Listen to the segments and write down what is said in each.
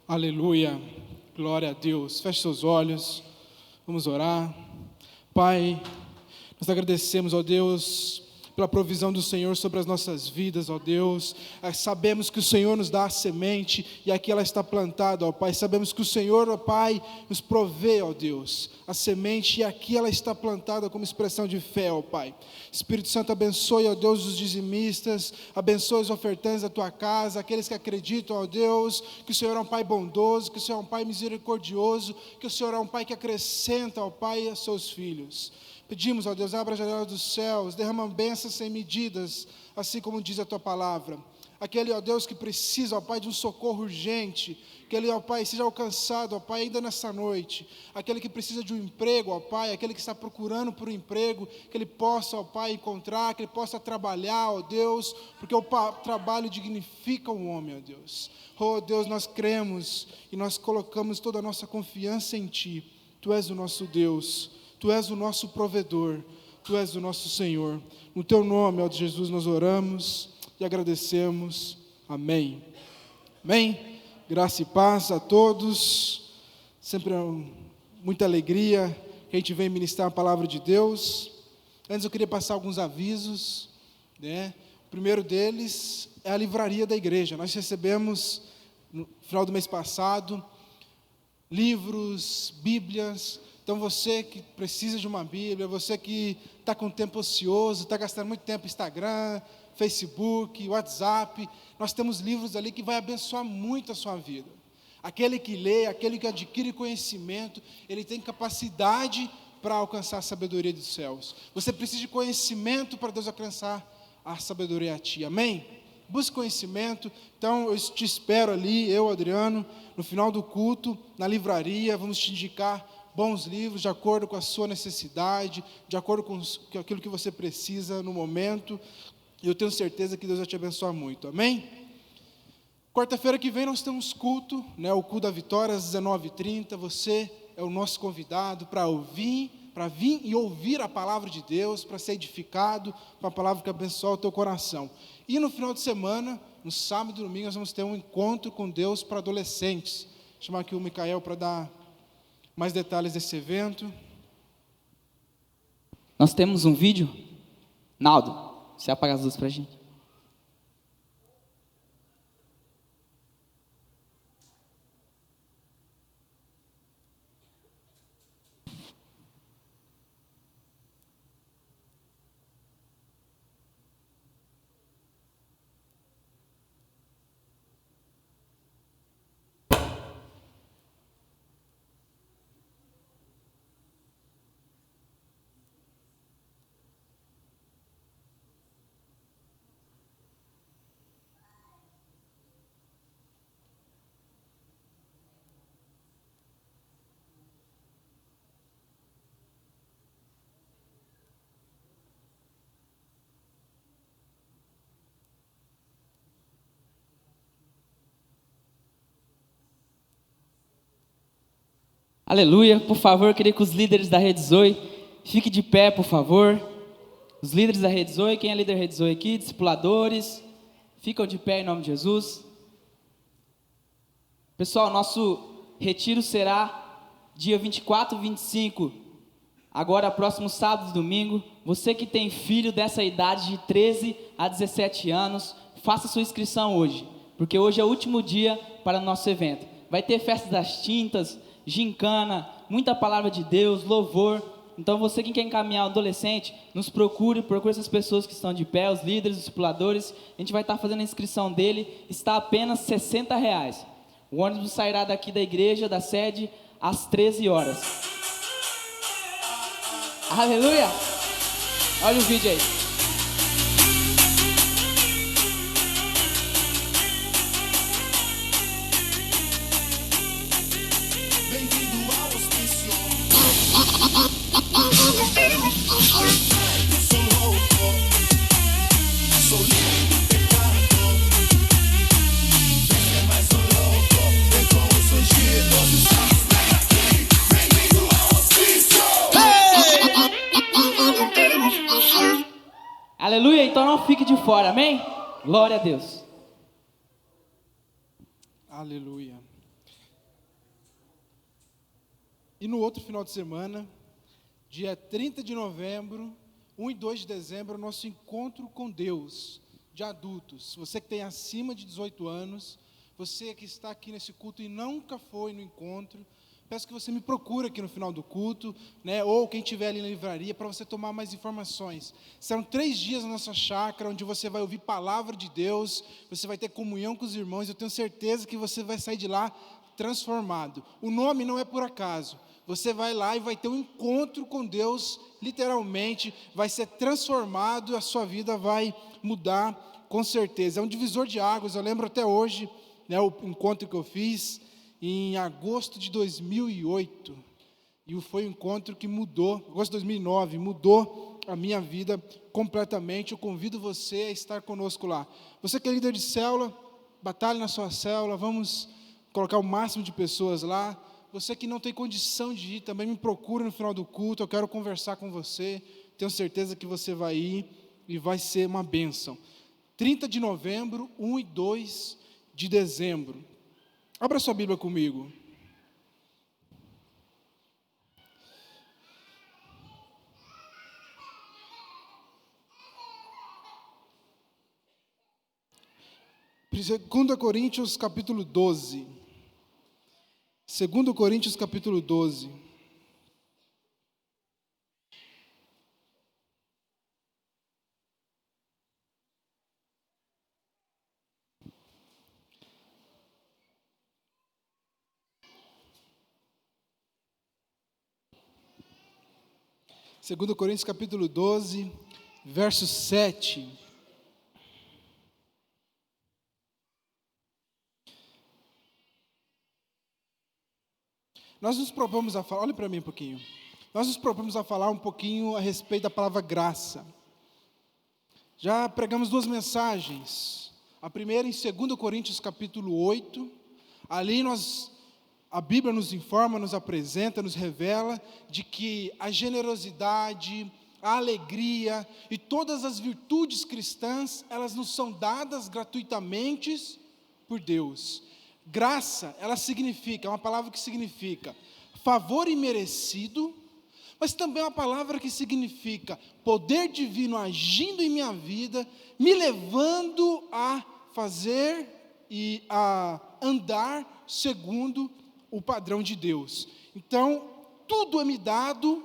Aleluia, glória a Deus. Feche seus olhos, vamos orar. Pai, nós agradecemos, ó Deus, pela provisão do Senhor sobre as nossas vidas, ó Deus. Sabemos que o Senhor nos dá a semente e aqui ela está plantada, ó Pai. Sabemos que o Senhor, ó Pai, nos provê, ó Deus, a semente e aqui ela está plantada como expressão de fé, ó Pai. Espírito Santo, abençoe, ó Deus, os dizimistas, abençoe os ofertantes da Tua casa, aqueles que acreditam, ó Deus, que o Senhor é um Pai bondoso, que o Senhor é um Pai misericordioso, que o Senhor é um Pai que acrescenta, ó Pai, a seus filhos. Pedimos, ó Deus, abra a janela dos céus, derrama bênçãos sem medidas, assim como diz a Tua palavra. Aquele, ó Deus, que precisa, ó Pai, de um socorro urgente, que ele, ó Pai, seja alcançado, ó Pai, ainda nessa noite. Aquele que precisa de um emprego, ó Pai, aquele que está procurando por um emprego, que ele possa, ó Pai, encontrar, que ele possa trabalhar, ó Deus, porque o trabalho dignifica o homem, ó Deus. Oh Deus, nós cremos e nós colocamos toda a nossa confiança em Ti. Tu és o nosso Deus. Tu és o nosso provedor, Tu és o nosso Senhor. No Teu nome, ó Jesus, nós oramos e agradecemos. Amém. Amém. Graça e paz a todos. Sempre muita alegria que a gente vem ministrar a palavra de Deus. Antes eu queria passar alguns avisos, né? O primeiro deles é a livraria da igreja. Nós recebemos, no final do mês passado, livros, bíblias. Então você que precisa de uma Bíblia, você que está com tempo ocioso, está gastando muito tempo no Instagram, Facebook, WhatsApp, nós temos livros ali que vai abençoar muito a sua vida. Aquele que lê, aquele que adquire conhecimento, ele tem capacidade para alcançar a sabedoria dos céus. Você precisa de conhecimento para Deus alcançar a sabedoria a ti, amém? Busque conhecimento. Então eu te espero ali, eu, Adriano, no final do culto, na livraria, vamos te indicar bons livros, de acordo com a sua necessidade, de acordo com aquilo que você precisa no momento, e eu tenho certeza que Deus vai te abençoar muito, amém? Quarta-feira que vem nós temos culto, né, o culto da vitória às 19h30, você é o nosso convidado para vir e ouvir a palavra de Deus, para ser edificado, com a palavra que abençoa o teu coração. E no final de semana, no sábado e domingo, nós vamos ter um encontro com Deus para adolescentes. Vou chamar aqui o Micael para dar mais detalhes desse evento. Nós temos um vídeo. Naldo, você apaga as luzes para a gente. Aleluia, por favor, eu queria que os líderes da Rede Zoe fiquem de pé, por favor. Os líderes da Rede Zoe, quem é líder da Rede Zoe aqui? Discipuladores, ficam de pé em nome de Jesus. Pessoal, nosso retiro será dia 24 e 25, agora próximo sábado e domingo. Você que tem filho dessa idade de 13 a 17 anos, faça sua inscrição hoje, porque hoje é o último dia para o nosso evento. Vai ter festa das tintas, gincana, muita palavra de Deus, louvor. Então você que quer encaminhar o adolescente, nos procure essas pessoas que estão de pé, os líderes, os discipuladores. A gente vai estar fazendo a inscrição dele, está apenas R$60. O ônibus sairá daqui da igreja, da sede, às 13 horas. Aleluia! Olha o vídeo aí. Aleluia, então não fique de fora, amém? Glória a Deus. Aleluia. E no outro final de semana, dia 30 de novembro, 1 e 2 de dezembro, nosso encontro com Deus, de adultos. Você que tem acima de 18 anos, você que está aqui nesse culto e nunca foi no encontro, peço que você me procure aqui no final do culto, né, ou quem estiver ali na livraria, para você tomar mais informações. Serão 3 dias na nossa chácara, onde você vai ouvir palavra de Deus, você vai ter comunhão com os irmãos, eu tenho certeza que você vai sair de lá transformado. O nome não é por acaso. Você vai lá e vai ter um encontro com Deus, literalmente, vai ser transformado, a sua vida vai mudar com certeza. É um divisor de águas, eu lembro até hoje, né, o encontro que eu fiz em agosto de 2008, e foi um encontro que mudou, agosto de 2009, mudou a minha vida completamente. Eu convido você a estar conosco lá. Você que é líder de célula, batalhe na sua célula, vamos colocar o máximo de pessoas lá. Você que não tem condição de ir, também me procura no final do culto, eu quero conversar com você, tenho certeza que você vai ir e vai ser uma bênção. 30 de novembro, 1 e 2 de dezembro. Abra sua Bíblia comigo. Segunda Coríntios capítulo 12. 2 Coríntios capítulo 12. Segundo Coríntios capítulo 12, verso 7. Nós nos propomos a falar, olhe para mim um pouquinho. Nós nos propomos a falar um pouquinho a respeito da palavra graça. Já pregamos 2 mensagens. A primeira em 2 Coríntios capítulo 8. Ali a Bíblia nos informa, nos apresenta, nos revela de que a generosidade, a alegria e todas as virtudes cristãs, elas nos são dadas gratuitamente por Deus. Graça, ela significa, é uma palavra que significa favor imerecido, mas também é uma palavra que significa poder divino agindo em minha vida, me levando a fazer e a andar segundo o padrão de Deus. Então, tudo é me dado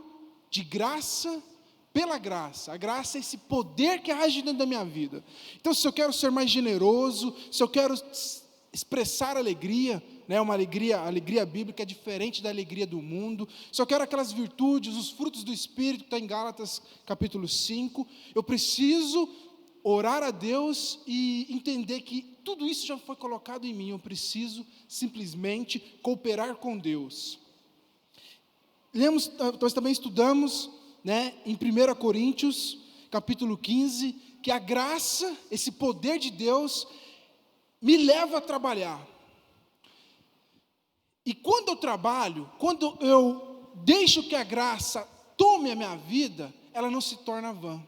de graça, pela graça. A graça é esse poder que age dentro da minha vida. Então, se eu quero ser mais generoso, se eu quero expressar alegria, né, uma alegria, a alegria bíblica é diferente da alegria do mundo, se eu quero aquelas virtudes, os frutos do Espírito, que está em Gálatas capítulo 5, eu preciso orar a Deus e entender que tudo isso já foi colocado em mim, eu preciso simplesmente cooperar com Deus. Nós também estudamos, né, em 1 Coríntios, capítulo 15, que a graça, esse poder de Deus, me leva a trabalhar. E quando eu trabalho, quando eu deixo que a graça tome a minha vida, ela não se torna vã.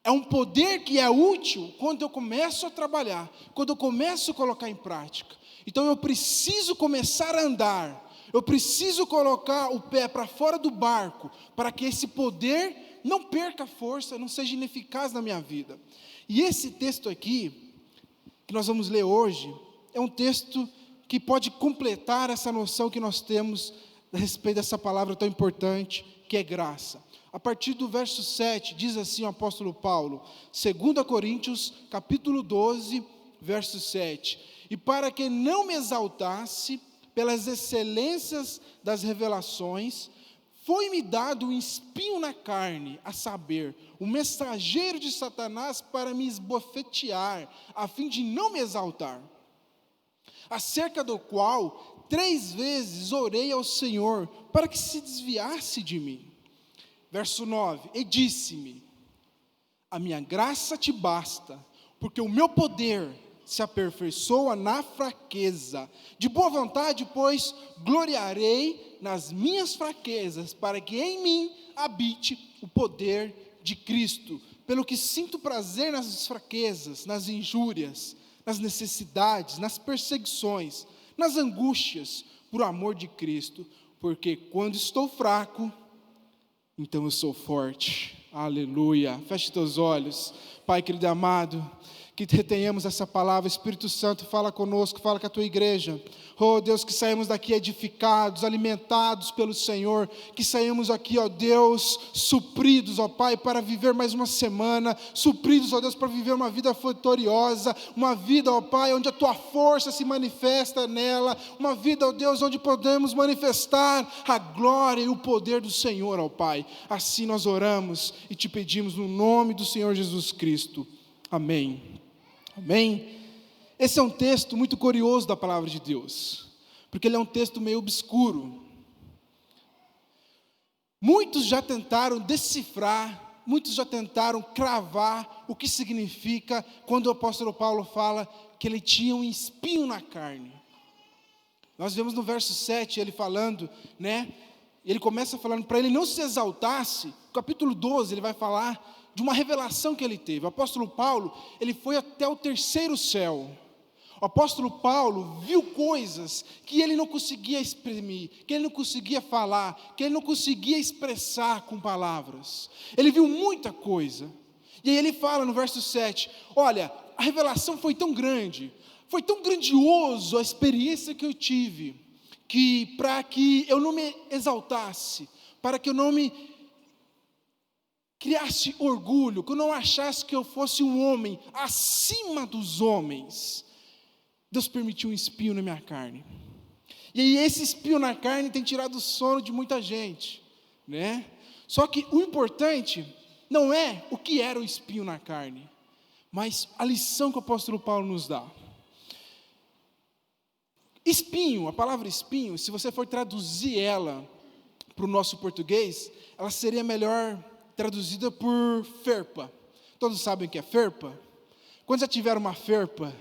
É um poder que é útil quando eu começo a trabalhar, quando eu começo a colocar em prática. Então eu preciso começar a andar, eu preciso colocar o pé para fora do barco, para que esse poder não perca força, não seja ineficaz na minha vida. E esse texto aqui, que nós vamos ler hoje, é um texto que pode completar essa noção que nós temos a respeito dessa palavra tão importante, que é graça. A partir do verso 7, diz assim o apóstolo Paulo, 2 Coríntios, capítulo 12, verso 7. E para que não me exaltasse pelas excelências das revelações, foi-me dado um espinho na carne, a saber, o mensageiro de Satanás para me esbofetear, a fim de não me exaltar. Acerca do qual 3 vezes orei ao Senhor, para que se desviasse de mim. Verso 9, e disse-me, a minha graça te basta, porque o meu poder se aperfeiçoa na fraqueza. De boa vontade, pois, gloriarei nas minhas fraquezas, para que em mim habite o poder de Cristo. Pelo que sinto prazer nas fraquezas, nas injúrias, nas necessidades, nas perseguições, nas angústias, por amor de Cristo. porque quando estou fraco, então eu sou forte. Aleluia. Feche teus olhos. Pai querido e amado, que retenhamos essa palavra. Espírito Santo, fala conosco, fala com a tua igreja. Oh Deus, que saímos daqui edificados, alimentados pelo Senhor, que saímos aqui, ó Deus, supridos, ó Pai, para viver mais uma semana, supridos, ó Deus, para viver uma vida vitoriosa, uma vida, ó Pai, onde a tua força se manifesta nela, uma vida, ó Deus, onde podemos manifestar a glória e o poder do Senhor, ó Pai. Assim nós oramos e te pedimos no nome do Senhor Jesus Cristo. Amém. Amém? Esse é um texto muito curioso da palavra de Deus, porque ele é um texto meio obscuro. Muitos já tentaram decifrar, muitos já tentaram cravar o que significa quando o apóstolo Paulo fala que ele tinha um espinho na carne. Nós vemos no verso 7 ele falando, ele começa falando para ele não se exaltasse. No capítulo 12 ele vai falar de uma revelação que ele teve. O apóstolo Paulo, ele foi até o terceiro céu. O apóstolo Paulo viu coisas que ele não conseguia exprimir, que ele não conseguia falar, que ele não conseguia expressar com palavras. Ele viu muita coisa. E aí ele fala no verso 7, olha, a revelação foi tão grande, foi tão grandioso a experiência que eu tive, que para que eu não me exaltasse, para que eu não me criasse orgulho, que eu não achasse que eu fosse um homem acima dos homens, Deus permitiu um espinho na minha carne. E aí esse espinho na carne tem tirado o sono de muita gente, Só que o importante não é o que era o espinho na carne, mas a lição que o apóstolo Paulo nos dá. Espinho, a palavra espinho, se você for traduzir ela para o nosso português, ela seria melhor traduzida por ferpa. Todos sabem o que é ferpa? Quando já tiveram uma ferpa,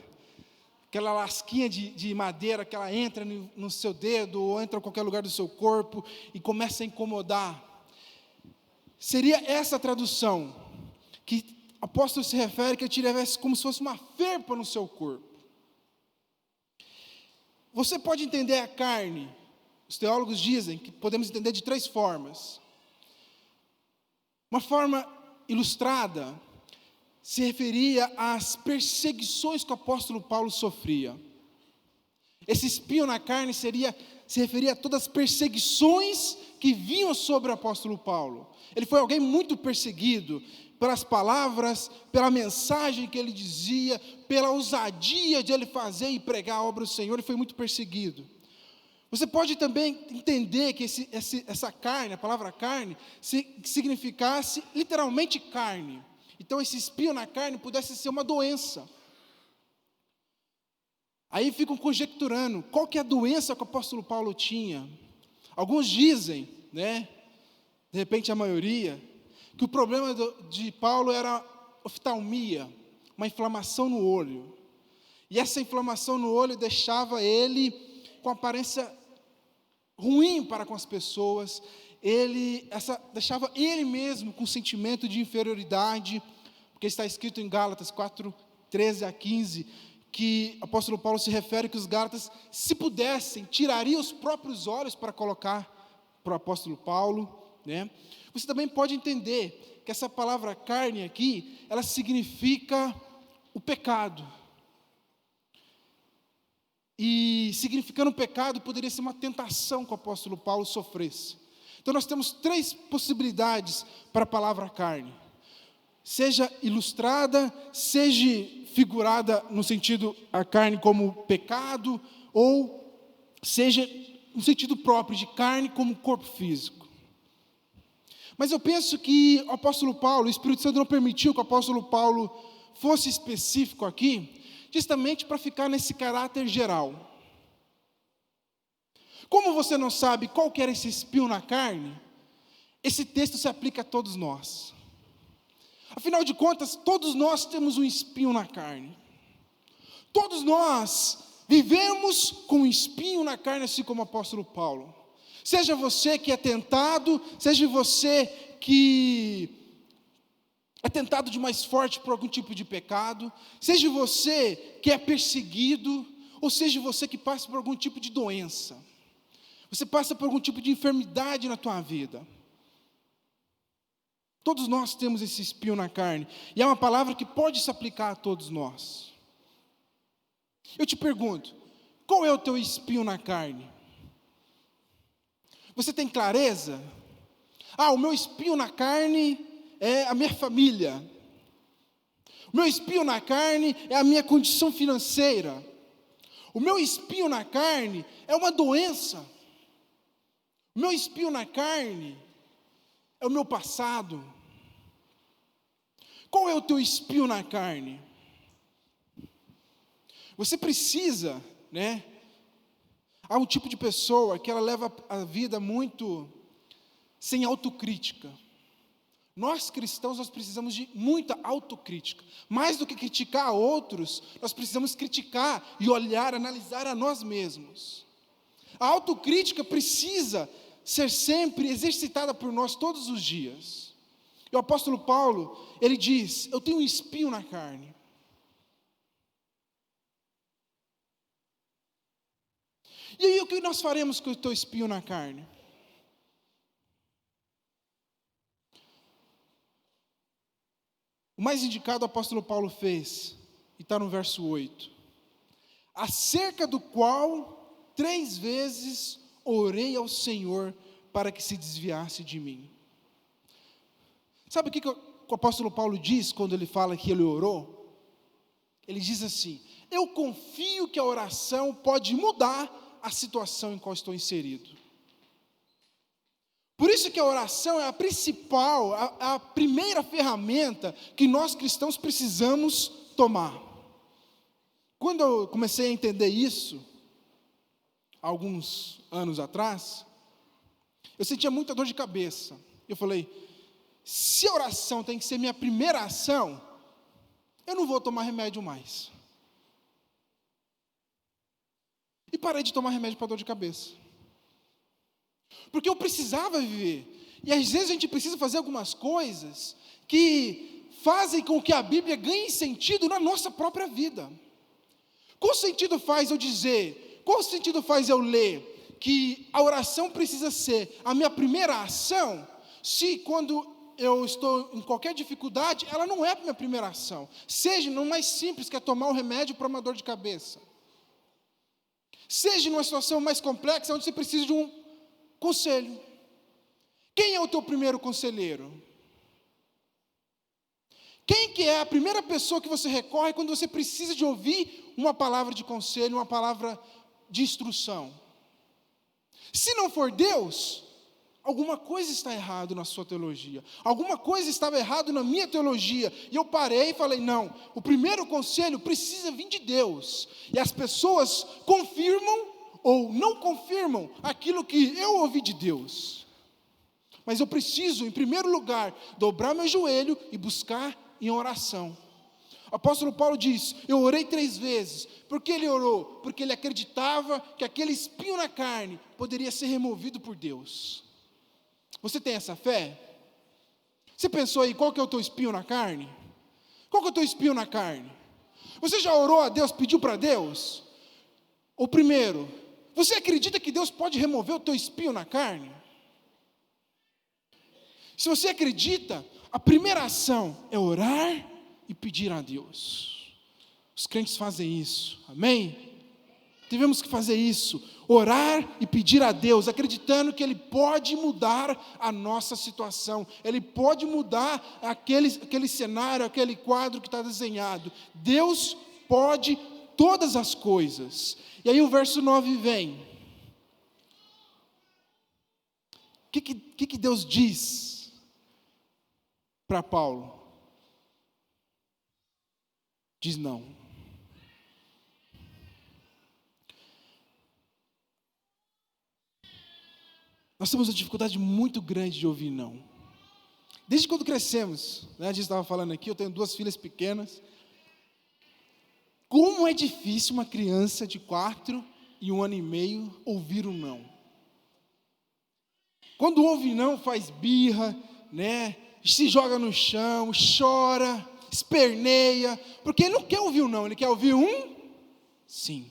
aquela lasquinha de madeira que ela entra no seu dedo ou entra em qualquer lugar do seu corpo e começa a incomodar. Seria essa a tradução que o apóstolo se refere, que ele tivesse como se fosse uma ferpa no seu corpo. Você pode entender a carne, os teólogos dizem que podemos entender de 3 formas. Uma forma ilustrada se referia às perseguições que o apóstolo Paulo sofria. Esse espinho na carne se referia a todas as perseguições que vinham sobre o apóstolo Paulo. Ele foi alguém muito perseguido pelas palavras, pela mensagem que ele dizia, pela ousadia de ele fazer e pregar a obra do Senhor. Ele foi muito perseguido. Você pode também entender que essa carne, a palavra carne, significasse literalmente carne. Então esse espinho na carne pudesse ser uma doença. Aí ficam conjecturando, qual que é a doença que o apóstolo Paulo tinha? Alguns dizem, de repente a maioria, que o problema de Paulo era oftalmia, uma inflamação no olho. E essa inflamação no olho deixava ele com aparência ruim para com as pessoas, deixava ele mesmo com sentimento de inferioridade, porque está escrito em Gálatas 4, 13 a 15, que o apóstolo Paulo se refere que os gálatas, se pudessem, tirariam os próprios olhos para colocar para o apóstolo Paulo. Você também pode entender que essa palavra carne aqui, ela significa o pecado. E significando o pecado, poderia ser uma tentação que o apóstolo Paulo sofresse. Então nós temos 3 possibilidades para a palavra carne. Seja ilustrada, seja figurada no sentido a carne como pecado, ou seja no sentido próprio de carne como corpo físico. Mas eu penso que o apóstolo Paulo, o Espírito Santo não permitiu que o apóstolo Paulo fosse específico aqui, justamente para ficar nesse caráter geral. Como você não sabe qual que era esse espinho na carne, esse texto se aplica a todos nós. Afinal de contas, todos nós temos um espinho na carne. Todos nós vivemos com um espinho na carne, assim como o apóstolo Paulo. Seja você que é tentado, seja você que é tentado de mais forte por algum tipo de pecado, seja você que é perseguido, ou seja você que passa por algum tipo de doença. Você passa por algum tipo de enfermidade na tua vida. Todos nós temos esse espinho na carne. E é uma palavra que pode se aplicar a todos nós. Eu te pergunto, qual é o teu espinho na carne? Você tem clareza? O meu espinho na carne é a minha família. O meu espinho na carne é a minha condição financeira. O meu espinho na carne é uma doença. O meu espinho na carne é o meu passado. Qual é o teu espinho na carne? Você precisa, há um tipo de pessoa que ela leva a vida muito sem autocrítica. Nós cristãos, nós precisamos de muita autocrítica. Mais do que criticar outros, nós precisamos criticar e olhar, analisar a nós mesmos. A autocrítica precisa ser sempre exercitada por nós todos os dias. E o apóstolo Paulo, ele diz, eu tenho um espinho na carne. E aí, o que nós faremos com o teu espinho na carne? O mais indicado o apóstolo Paulo fez, e está no verso 8. Acerca do qual 3 vezes orei ao Senhor para que se desviasse de mim. Sabe o que o apóstolo Paulo diz quando ele fala que ele orou? Ele diz assim, eu confio que a oração pode mudar a situação em qual estou inserido. Por isso que a oração é a principal, a primeira ferramenta que nós cristãos precisamos tomar. Quando eu comecei a entender isso, alguns anos atrás, eu sentia muita dor de cabeça. Eu falei, se a oração tem que ser minha primeira ação, eu não vou tomar remédio mais. E parei de tomar remédio para dor de cabeça. Porque eu precisava viver. E às vezes a gente precisa fazer algumas coisas que fazem com que a Bíblia ganhe sentido na nossa própria vida. Qual sentido faz eu dizer, qual sentido faz eu ler que a oração precisa ser a minha primeira ação, se quando eu estou em qualquer dificuldade, ela não é a minha primeira ação. Seja no mais simples, que é tomar um remédio para uma dor de cabeça. Seja numa situação mais complexa, onde você precisa de um conselho. Quem é o teu primeiro conselheiro? Quem que é a primeira pessoa que você recorre quando você precisa de ouvir uma palavra de conselho, uma palavra de instrução? Se não for Deus, alguma coisa está errado na sua teologia. Alguma coisa estava errado na minha teologia. E eu parei e falei, não, o primeiro conselho precisa vir de Deus. E as pessoas confirmam ou não confirmam aquilo que eu ouvi de Deus. Mas eu preciso, em primeiro lugar, dobrar meu joelho e buscar em oração. O apóstolo Paulo diz, eu orei 3 vezes. Por que ele orou? Porque ele acreditava que aquele espinho na carne poderia ser removido por Deus. Você tem essa fé? Você pensou aí, qual que é o teu espinho na carne? Qual que é o teu espinho na carne? Você já orou a Deus, pediu para Deus? Ou primeiro, você acredita que Deus pode remover o teu espinho na carne? Se você acredita, a primeira ação é orar e pedir a Deus. Os crentes fazem isso, amém? Devemos que fazer isso, orar e pedir a Deus, acreditando que Ele pode mudar a nossa situação, Ele pode mudar aquele cenário, aquele quadro que está desenhado. Deus pode todas as coisas. E aí o verso 9 vem. O que Deus diz para Paulo? Diz não. Nós temos uma dificuldade muito grande de ouvir não. Desde quando crescemos, a gente estava falando aqui, eu tenho 2 filhas pequenas. Como é difícil uma criança de 4 e 1 ano e meio ouvir um não. Quando ouve não, faz birra, se joga no chão, chora, esperneia, porque ele não quer ouvir um não, ele quer ouvir um sim.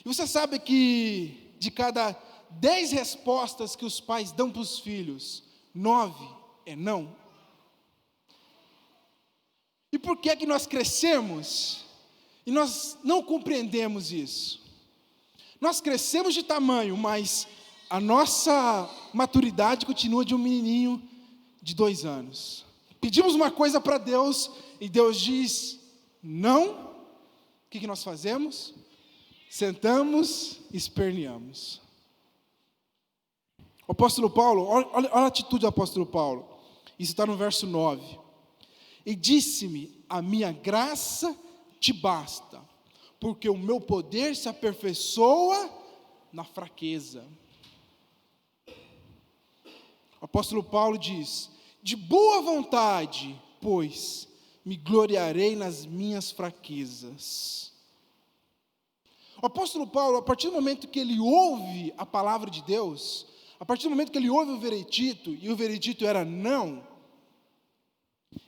E você sabe que de cada 10 respostas que os pais dão para os filhos, 9 é não. E por que é que nós crescemos e nós não compreendemos isso? Nós crescemos de tamanho, mas a nossa maturidade continua de um menininho de 2 anos. Pedimos uma coisa para Deus e Deus diz não. O que nós fazemos? Sentamos e esperneamos. O apóstolo Paulo, olha a atitude do apóstolo Paulo. Isso está no verso 9. E disse-me, a minha graça te basta, porque o meu poder se aperfeiçoa na fraqueza. O apóstolo Paulo diz, de boa vontade, pois, me gloriarei nas minhas fraquezas. O apóstolo Paulo, a partir do momento que ele ouve a palavra de Deus, a partir do momento que ele ouve o veredito, e o veredito era não,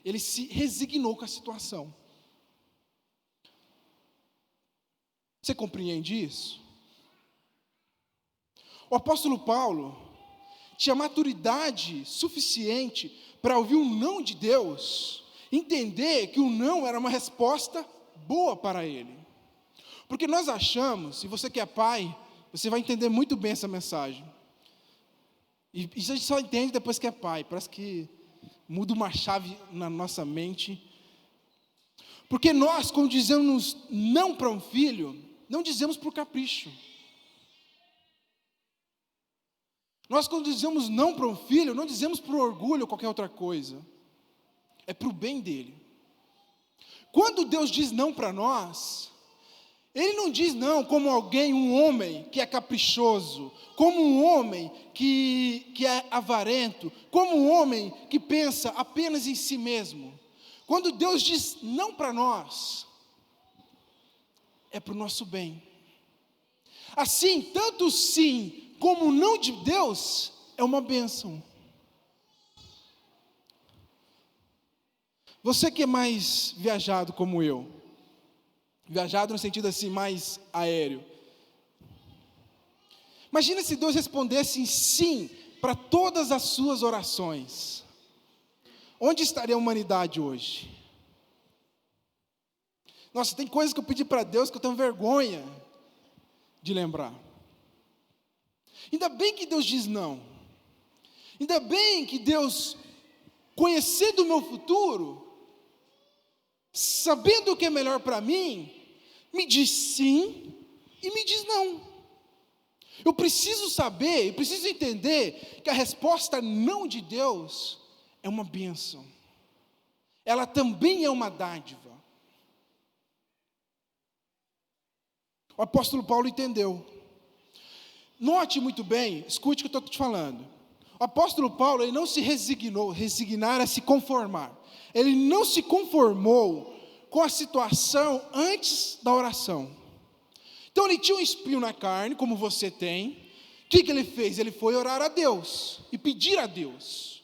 ele se resignou com a situação. Você compreende isso? O apóstolo Paulo tinha maturidade suficiente para ouvir um não de Deus, entender que o não era uma resposta boa para ele. Porque nós achamos, se você que é pai, você vai entender muito bem essa mensagem. E isso a gente só entende depois que é pai, parece que muda uma chave na nossa mente. Porque nós, quando dizemos não para um filho, não dizemos por capricho. Nós, quando dizemos não para um filho, não dizemos por orgulho ou qualquer outra coisa. É para o bem dele. Quando Deus diz não para nós, Ele não diz não como alguém, um homem que é caprichoso, como um homem que é avarento, como um homem que pensa apenas em si mesmo. Quando Deus diz não para nós, é para o nosso bem. Assim, tanto o sim como o não de Deus é uma bênção. Você que é mais viajado como eu, viajado no sentido assim mais aéreo, imagina se Deus respondesse em sim para todas as suas orações. Onde estaria a humanidade hoje? Nossa, tem coisas que eu pedi para Deus que eu tenho vergonha de lembrar. Ainda bem que Deus diz não. Ainda bem que Deus, conhecendo o meu futuro, sabendo o que é melhor para mim, me diz sim e me diz não. Eu preciso saber, eu preciso entender que a resposta não de Deus é uma bênção. Ela também é uma dádiva. O apóstolo Paulo entendeu. Note muito bem, escute o que eu estou te falando. O apóstolo Paulo, ele não se resignou, resignar é se conformar. Ele não se conformou com a situação antes da oração. Então ele tinha um espinho na carne, como você tem. O que ele fez? Ele foi orar a Deus e pedir a Deus.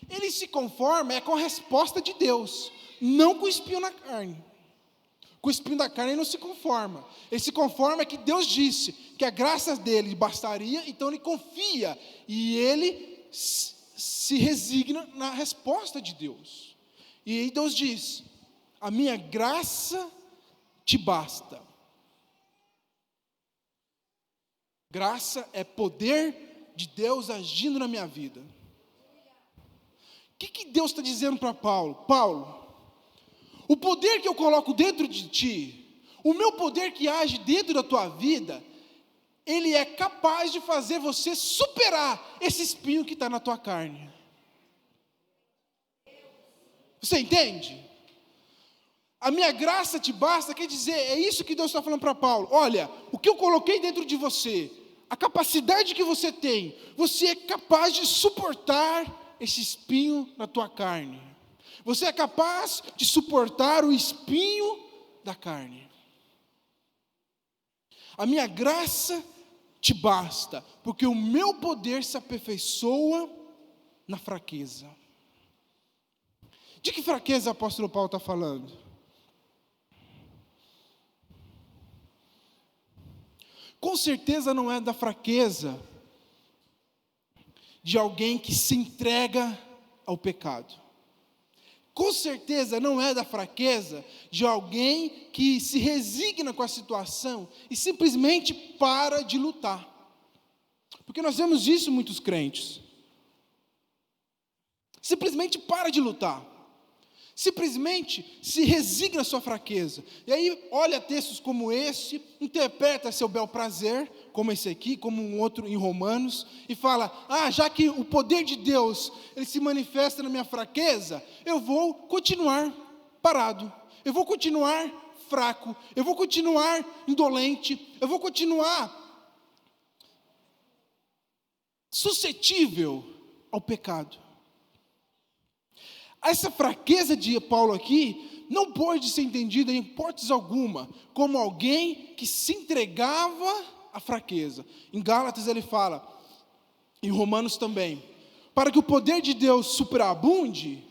Ele se conforma com a resposta de Deus, não com o espinho na carne. Com o espinho da carne ele não se conforma. Ele se conforma que Deus disse que a graça dele bastaria, então ele confia e ele se resigna na resposta de Deus. E aí Deus diz, a minha graça te basta. Graça é poder de Deus agindo na minha vida. O que Deus está dizendo para Paulo? Paulo, o poder que eu coloco dentro de ti, o meu poder que age dentro da tua vida, ele é capaz de fazer você superar esse espinho que está na tua carne. Você entende? A minha graça te basta, quer dizer, é isso que Deus está falando para Paulo. Olha, o que eu coloquei dentro de você, a capacidade que você tem, você é capaz de suportar esse espinho na tua carne. Você é capaz de suportar o espinho da carne. A minha graça te basta, porque o meu poder se aperfeiçoa na fraqueza. De que fraqueza o apóstolo Paulo está falando? Com certeza não é da fraqueza de alguém que se entrega ao pecado. Com certeza não é da fraqueza de alguém que se resigna com a situação e simplesmente para de lutar. Porque nós vemos isso em muitos crentes. Simplesmente para de lutar. Simplesmente se resigna à sua fraqueza. E aí olha textos como esse, interpreta seu bel prazer, como esse aqui, como um outro em Romanos, e fala, já que o poder de Deus, ele se manifesta na minha fraqueza, eu vou continuar parado, eu vou continuar fraco, eu vou continuar indolente, eu vou continuar suscetível ao pecado. Essa fraqueza de Paulo aqui não pode ser entendida em hipótese alguma como alguém que se entregava à fraqueza. Em Gálatas ele fala, em Romanos também, para que o poder de Deus superabunde,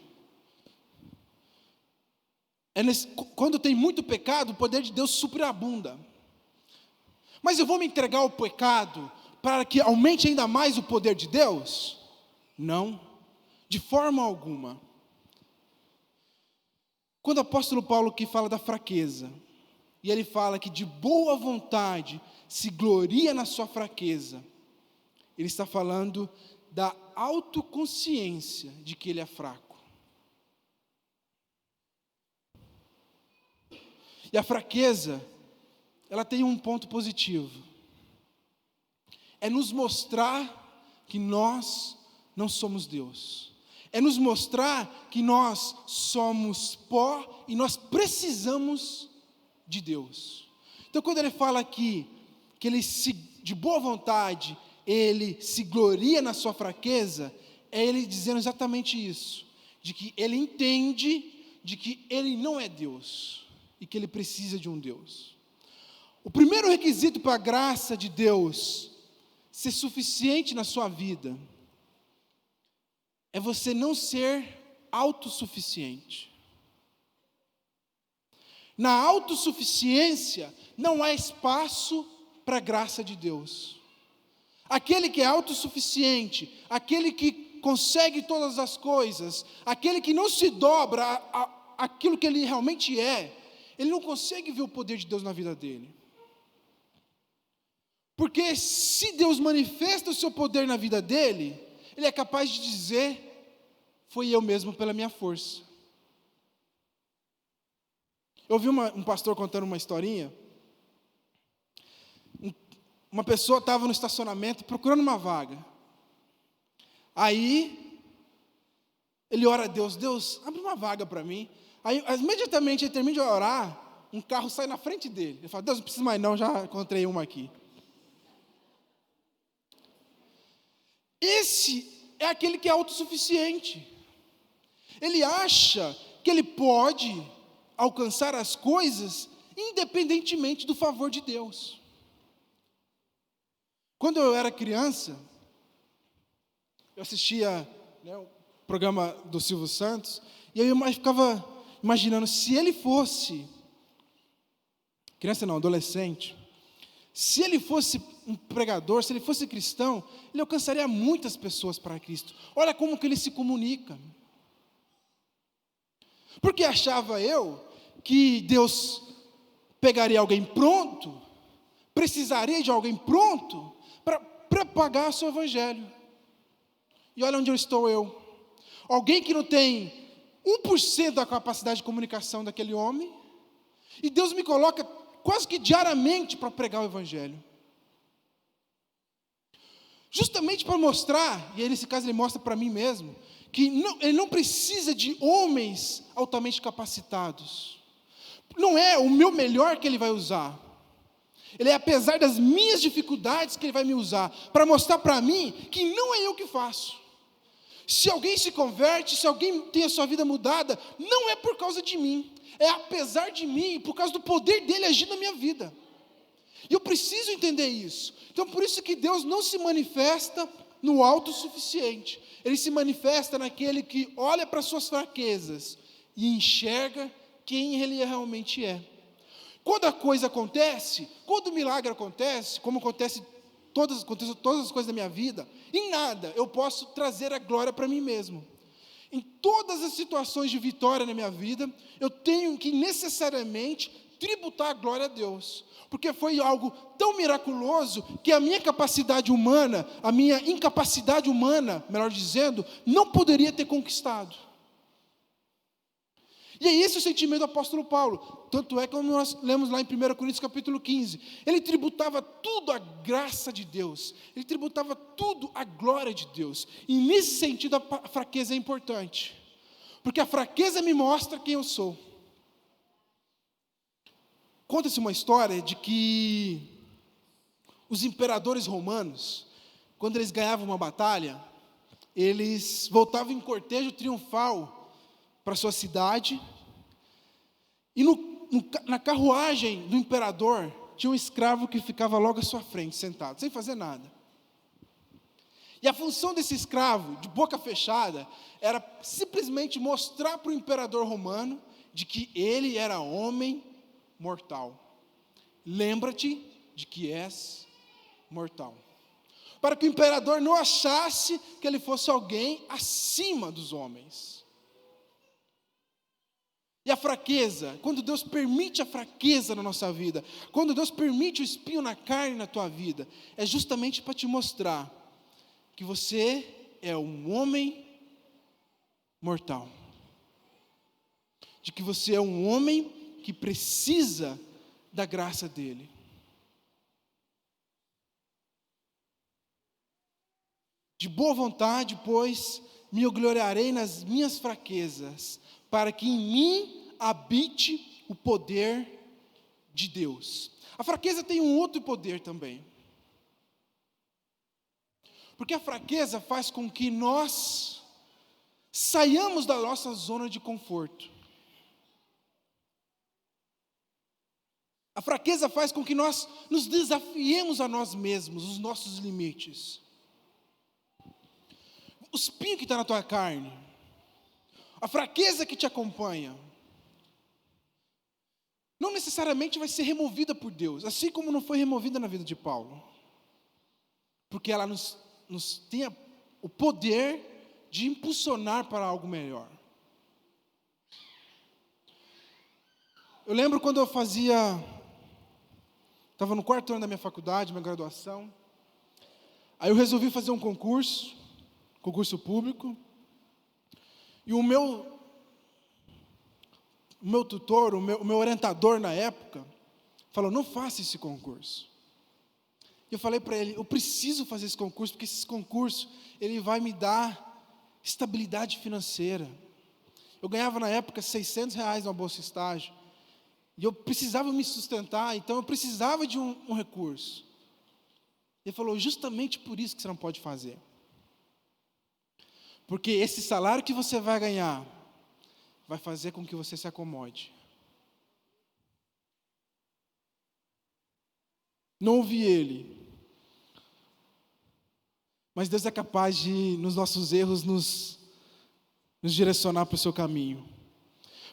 quando tem muito pecado, o poder de Deus superabunda. Mas eu vou me entregar ao pecado para que aumente ainda mais o poder de Deus? Não, de forma alguma. Quando o apóstolo Paulo aqui fala da fraqueza, e ele fala que de boa vontade se gloria na sua fraqueza, ele está falando da autoconsciência de que ele é fraco. E a fraqueza, ela tem um ponto positivo. É nos mostrar que nós não somos Deus. É nos mostrar que nós somos pó e nós precisamos de Deus. Então quando ele fala aqui, que ele de boa vontade, ele se gloria na sua fraqueza, é ele dizendo exatamente isso. De que ele entende de que ele não é Deus e que ele precisa de um Deus. O primeiro requisito para a graça de Deus ser suficiente na sua vida é você não ser autossuficiente. Na autossuficiência não há espaço para a graça de Deus. Aquele que é autossuficiente, aquele que consegue todas as coisas, aquele que não se dobra àquilo que ele realmente é, ele não consegue ver o poder de Deus na vida dele. Porque se Deus manifesta o seu poder na vida dele, ele é capaz de dizer, foi eu mesmo pela minha força. Eu ouvi um pastor contando uma historinha. Uma pessoa estava no estacionamento procurando uma vaga. Aí, ele ora a Deus, Deus, abre uma vaga para mim. Aí, imediatamente ele termina de orar, um carro sai na frente dele. Ele fala, Deus, não preciso mais não, já encontrei uma aqui. Esse é aquele que é autossuficiente. Ele acha que ele pode alcançar as coisas independentemente do favor de Deus. Quando eu era criança, eu assistia o programa do Silvio Santos, e aí eu ficava imaginando, se ele fosse, criança não, adolescente, se ele fosse um pregador, se ele fosse cristão, ele alcançaria muitas pessoas para Cristo. Olha como que ele se comunica. Porque achava eu que Deus pegaria alguém pronto, precisaria de alguém pronto para propagar o seu evangelho. E olha onde eu estou eu. Alguém que não tem 1% da capacidade de comunicação daquele homem, e Deus me coloca quase que diariamente para pregar o evangelho. Justamente para mostrar, e aí nesse caso ele mostra para mim mesmo, que ele não precisa de homens altamente capacitados. Não é o meu melhor que ele vai usar. Ele é apesar das minhas dificuldades que ele vai me usar, para mostrar para mim que não é eu que faço. Se alguém se converte, se alguém tem a sua vida mudada, não é por causa de mim, é apesar de mim, por causa do poder dele agir na minha vida. E eu preciso entender isso. Então por isso que Deus não se manifesta no autossuficiente. Ele se manifesta naquele que olha para suas fraquezas e enxerga quem ele realmente é. Quando a coisa acontece, quando o milagre acontece, como acontece todas as coisas da minha vida, em nada eu posso trazer a glória para mim mesmo. Em todas as situações de vitória na minha vida, eu tenho que necessariamente tributar a glória a Deus, porque foi algo tão miraculoso que a minha capacidade humana, a minha incapacidade humana, melhor dizendo, não poderia ter conquistado. E é esse o sentimento do apóstolo Paulo. Tanto é que como nós lemos lá em 1 Coríntios capítulo 15, ele tributava tudo à graça de Deus, ele tributava tudo à glória de Deus. E nesse sentido a fraqueza é importante, porque a fraqueza me mostra quem eu sou. Conta-se uma história de que os imperadores romanos, quando eles ganhavam uma batalha, eles voltavam em cortejo triunfal para sua cidade, e na carruagem do imperador tinha um escravo que ficava logo à sua frente, sentado, sem fazer nada. E a função desse escravo, de boca fechada, era simplesmente mostrar para o imperador romano de que ele era homem mortal. Lembra-te de que és mortal. Para que o imperador não achasse que ele fosse alguém acima dos homens. E a fraqueza, quando Deus permite a fraqueza na nossa vida, quando Deus permite o espinho na carne na tua vida, é justamente para te mostrar que você é um homem mortal. De que você é um homem que precisa da graça dele. De boa vontade, pois, me gloriarei nas minhas fraquezas, para que em mim habite o poder de Deus. A fraqueza tem um outro poder também. Porque a fraqueza faz com que nós saiamos da nossa zona de conforto. A fraqueza faz com que nós nos desafiemos a nós mesmos, os nossos limites. O espinho que está na tua carne, a fraqueza que te acompanha, não necessariamente vai ser removida por Deus, assim como não foi removida na vida de Paulo. Porque ela nos tem o poder de impulsionar para algo melhor. Eu lembro quando eu estava no 4º ano da minha faculdade, minha graduação, aí eu resolvi fazer um concurso público, e o meu tutor, o meu orientador na época, falou: não faça esse concurso. E eu falei para ele: eu preciso fazer esse concurso, porque esse concurso, ele vai me dar estabilidade financeira. Eu ganhava na época R$600 numa bolsa estágio, e eu precisava me sustentar, então eu precisava de um recurso. Ele falou: justamente por isso que você não pode fazer. Porque esse salário que você vai ganhar vai fazer com que você se acomode. Não ouvi ele. Mas Deus é capaz de, nos nossos erros, nos direcionar para o seu caminho.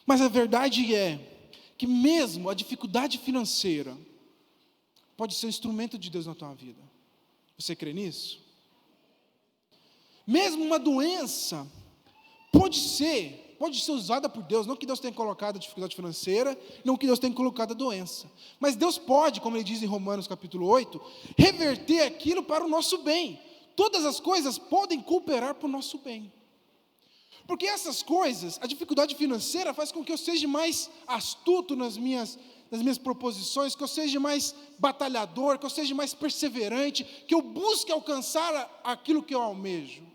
Mas a verdade é que mesmo a dificuldade financeira pode ser um instrumento de Deus na tua vida. Você crê nisso? Mesmo uma doença pode ser usada por Deus, não que Deus tenha colocado a dificuldade financeira, não que Deus tenha colocado a doença, mas Deus pode, como ele diz em Romanos capítulo 8, reverter aquilo para o nosso bem. Todas as coisas podem cooperar para o nosso bem. Porque essas coisas, a dificuldade financeira faz com que eu seja mais astuto nas minhas proposições, que eu seja mais batalhador, que eu seja mais perseverante, que eu busque alcançar aquilo que eu almejo.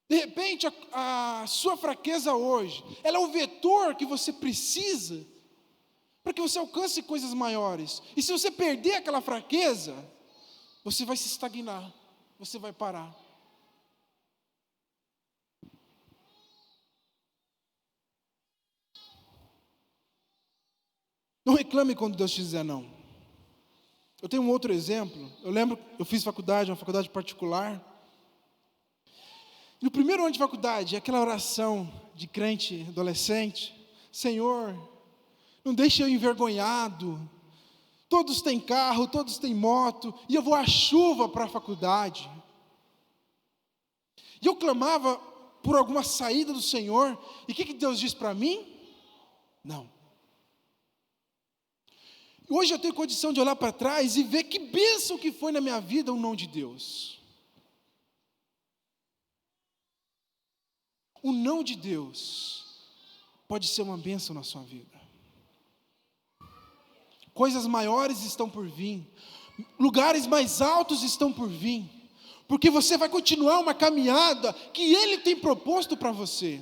De repente, a sua fraqueza hoje, ela é o vetor que você precisa para que você alcance coisas maiores. E se você perder aquela fraqueza, você vai se estagnar, você vai parar. Não reclame quando Deus te dizer não. Eu tenho um outro exemplo. Eu lembro, eu fiz uma faculdade particular. No primeiro ano de faculdade, aquela oração de crente adolescente: Senhor, Não deixe eu envergonhado. Todos têm carro, todos têm moto, e eu vou à chuva para a faculdade. E eu clamava por alguma saída do Senhor, e o que Deus diz para mim? Não. Hoje eu tenho condição de olhar para trás e ver que bênção que foi na minha vida o não de Deus. O não de Deus pode ser uma bênção na sua vida. Coisas maiores estão por vir, lugares mais altos estão por vir, porque você vai continuar uma caminhada que Ele tem proposto para você.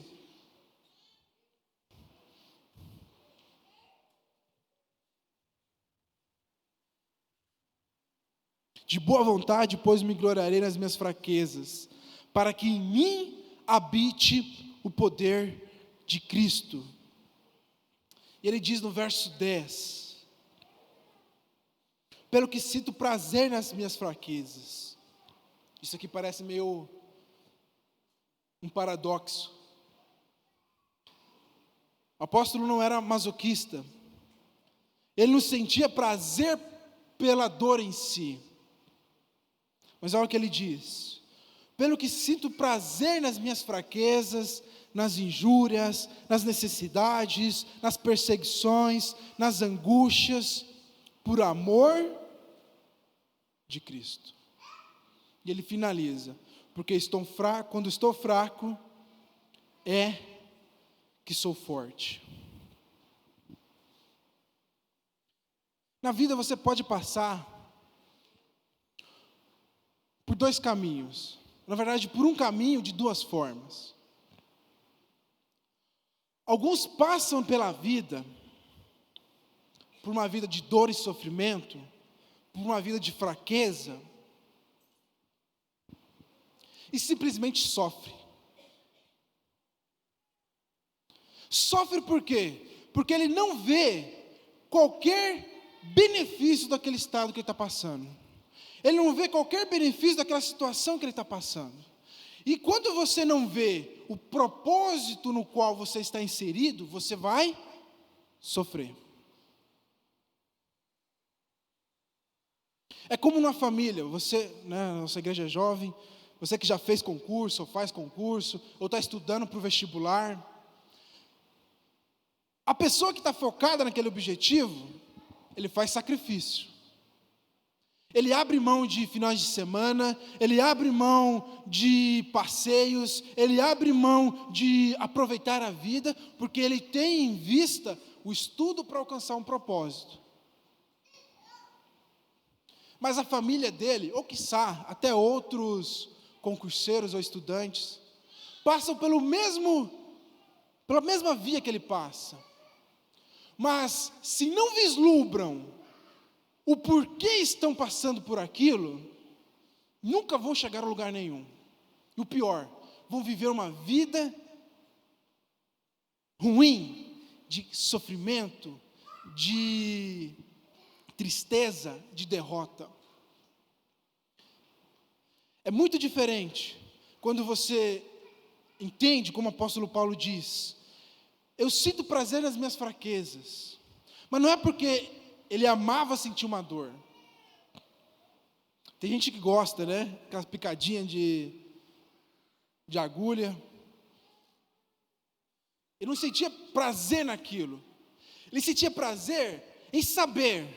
De boa vontade, pois me gloriarei nas minhas fraquezas, para que em mim habite o poder de Cristo. E ele diz no verso 10, pelo que sinto prazer nas minhas fraquezas. Isso aqui parece meio um paradoxo. O apóstolo não era masoquista, ele não sentia prazer pela dor em si. Mas olha o que ele diz: pelo que sinto prazer nas minhas fraquezas, nas injúrias, nas necessidades, nas perseguições, nas angústias, por amor de Cristo. E ele finaliza: porque estou fraco, quando estou fraco, é que sou forte. Na vida você pode passar por dois caminhos, na verdade por um caminho de duas formas. Alguns passam pela vida, por uma vida de dor e sofrimento, por uma vida de fraqueza, e simplesmente sofre. Sofre por quê? Porque ele não vê qualquer benefício daquele estado que ele está passando. Ele não vê qualquer benefício daquela situação que ele está passando. E quando você não vê o propósito no qual você está inserido, você vai sofrer. É como uma família, você, nossa igreja é jovem, você que já fez concurso, ou faz concurso, ou está estudando para o vestibular. A pessoa que está focada naquele objetivo, ele faz sacrifício. Ele abre mão de finais de semana, ele abre mão de passeios, ele abre mão de aproveitar a vida, porque ele tem em vista o estudo para alcançar um propósito. Mas a família dele, ou quiçá, até outros concurseiros ou estudantes, passam pela mesma via que ele passa. Mas se não vislumbram o porquê estão passando por aquilo, nunca vão chegar a lugar nenhum. E o pior, vão viver uma vida ruim, de sofrimento, de tristeza, de derrota. É muito diferente quando você entende, como o apóstolo Paulo diz: eu sinto prazer nas minhas fraquezas, mas não é porque ele amava sentir uma dor. Tem gente que gosta, né? Aquela picadinha de agulha. Ele não sentia prazer naquilo. Ele sentia prazer em saber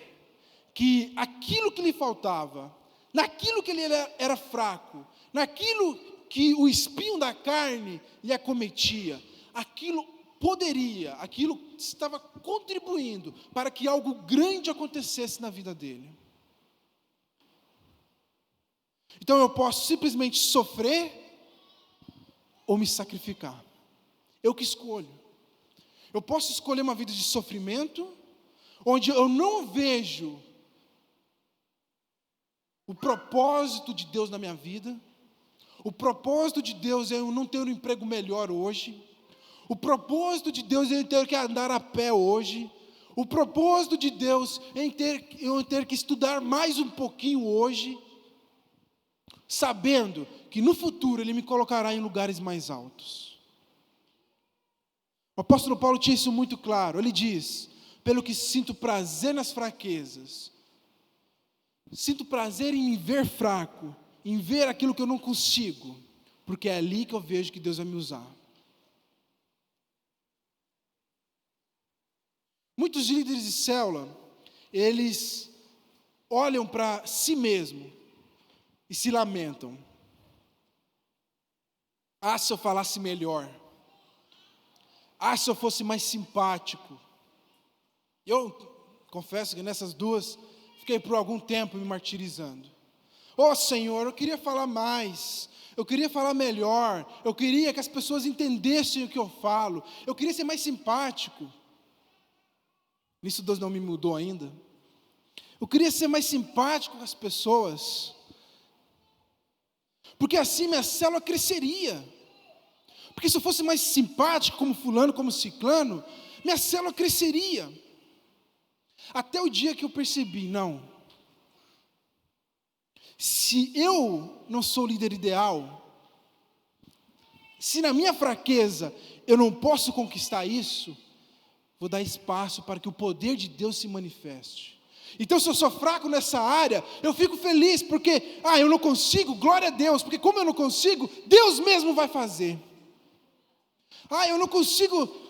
que aquilo que lhe faltava, naquilo que ele era fraco, naquilo que o espinho da carne lhe acometia, aquilo estava contribuindo para que algo grande acontecesse na vida dele. Então eu posso simplesmente sofrer ou me sacrificar. Eu que escolho. Eu posso escolher uma vida de sofrimento, onde eu não vejo o propósito de Deus na minha vida. O propósito de Deus é eu não ter um emprego melhor hoje. O propósito de Deus é eu ter que andar a pé hoje. O propósito de Deus é eu ter que estudar mais um pouquinho hoje, sabendo que no futuro Ele me colocará em lugares mais altos. O apóstolo Paulo tinha isso muito claro. Ele diz: pelo que sinto prazer nas fraquezas. Sinto prazer em me ver fraco, em ver aquilo que eu não consigo, porque é ali que eu vejo que Deus vai me usar. Muitos líderes de célula, eles olham para si mesmo e se lamentam. Ah, se eu falasse melhor. Ah, se eu fosse mais simpático. Eu confesso que nessas duas, fiquei por algum tempo me martirizando. Oh Senhor, eu queria falar mais, eu queria falar melhor, eu queria que as pessoas entendessem o que eu falo, eu queria ser mais simpático. Nisso Deus não me mudou ainda. Eu queria ser mais simpático com as pessoas, porque assim minha célula cresceria. Porque se eu fosse mais simpático como fulano, como ciclano, minha célula cresceria. Até o dia que eu percebi, não. Se eu não sou o líder ideal, se na minha fraqueza eu não posso conquistar isso, vou dar espaço para que o poder de Deus se manifeste. Então, se eu sou fraco nessa área, eu fico feliz, porque, eu não consigo, glória a Deus, porque como eu não consigo, Deus mesmo vai fazer. Eu não consigo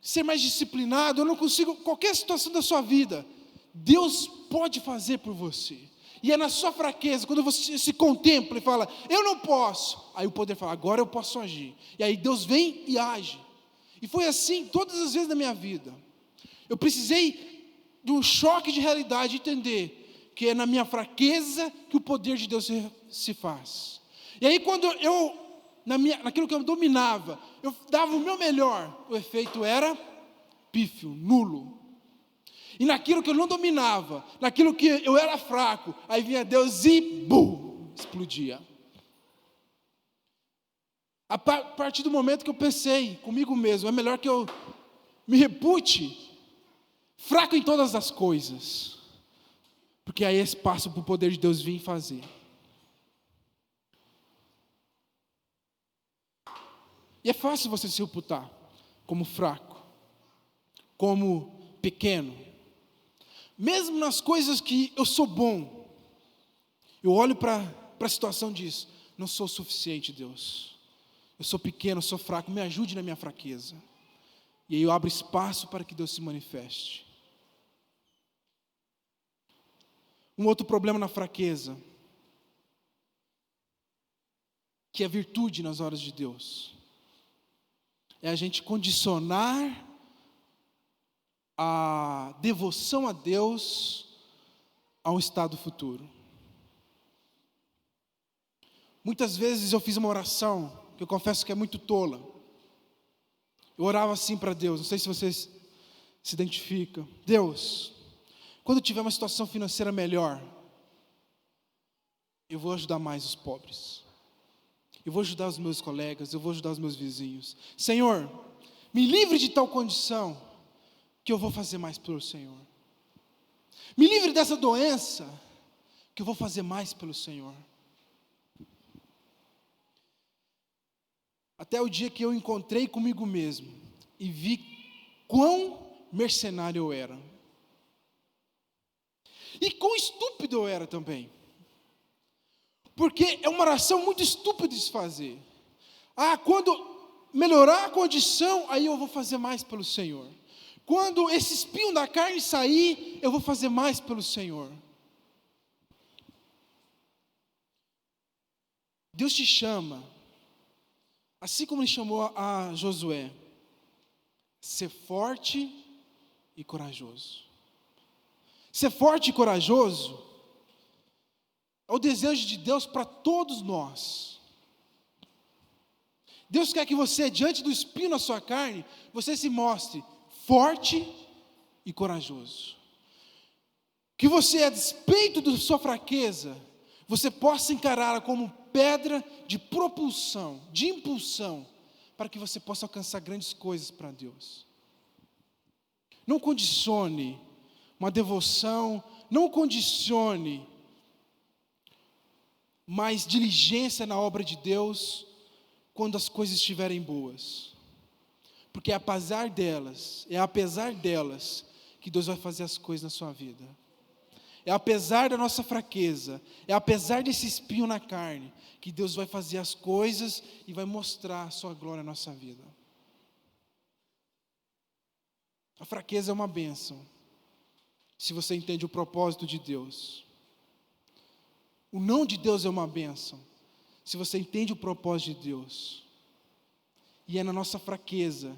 ser mais disciplinado, eu não consigo, qualquer situação da sua vida, Deus pode fazer por você. E é na sua fraqueza, quando você se contempla e fala, eu não posso, aí o poder fala, agora eu posso agir. E aí Deus vem e age. E foi assim todas as vezes na minha vida. Eu precisei de um choque de realidade, entender que é na minha fraqueza que o poder de Deus se faz. E aí quando naquilo que eu dominava, eu dava o meu melhor, o efeito era pífio, nulo. E naquilo que eu não dominava, naquilo que eu era fraco, aí vinha Deus e bum, explodia. A partir do momento que eu pensei comigo mesmo, é melhor que eu me repute fraco em todas as coisas, porque aí é espaço para o poder de Deus vir fazer. E é fácil você se reputar como fraco, como pequeno. Mesmo nas coisas que eu sou bom, eu olho para a situação e diz, não sou suficiente, Deus. Eu sou pequeno, eu sou fraco, me ajude na minha fraqueza. E aí eu abro espaço para que Deus se manifeste. Um outro problema na fraqueza, que é virtude nas horas de Deus, é a gente condicionar a devoção a Deus a um estado futuro. Muitas vezes eu fiz uma oração, que eu confesso que é muito tola. Eu orava assim para Deus, não sei se vocês se identificam. Deus, quando eu tiver uma situação financeira melhor, eu vou ajudar mais os pobres. Eu vou ajudar os meus colegas, eu vou ajudar os meus vizinhos. Senhor, me livre de tal condição, que eu vou fazer mais pelo Senhor. Me livre dessa doença, que eu vou fazer mais pelo Senhor. Até o dia que eu encontrei comigo mesmo, e vi quão mercenário eu era. E quão estúpido eu era também. Porque é uma oração muito estúpida de se fazer. Quando melhorar a condição, aí eu vou fazer mais pelo Senhor. Quando esse espinho da carne sair, eu vou fazer mais pelo Senhor. Deus te chama, assim como Ele chamou a Josué, ser forte e corajoso. Ser forte e corajoso é o desejo de Deus para todos nós. Deus quer que você, diante do espinho na sua carne, você se mostre forte e corajoso. Que você, a despeito da sua fraqueza, você possa encará-la como pedra de propulsão, de impulsão, para que você possa alcançar grandes coisas para Deus. Não condicione uma devoção, não condicione mais diligência na obra de Deus quando as coisas estiverem boas. Porque apesar delas, que Deus vai fazer as coisas na sua vida. É apesar da nossa fraqueza, é apesar desse espinho na carne, que Deus vai fazer as coisas e vai mostrar a sua glória na nossa vida. A fraqueza é uma bênção, se você entende o propósito de Deus. O não de Deus é uma bênção, se você entende o propósito de Deus. E é na nossa fraqueza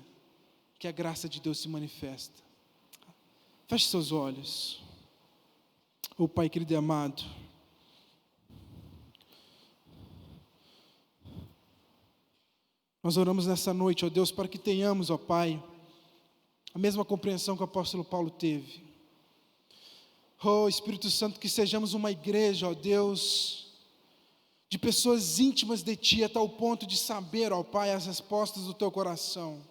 que a graça de Deus se manifesta. Feche seus olhos. Oh Pai querido e amado, nós oramos nessa noite, ó Deus, para que tenhamos, ó Pai, a mesma compreensão que o apóstolo Paulo teve. Oh Espírito Santo, que sejamos uma igreja, ó Deus, de pessoas íntimas de Ti, a tal ponto de saber, ó Pai, as respostas do Teu coração.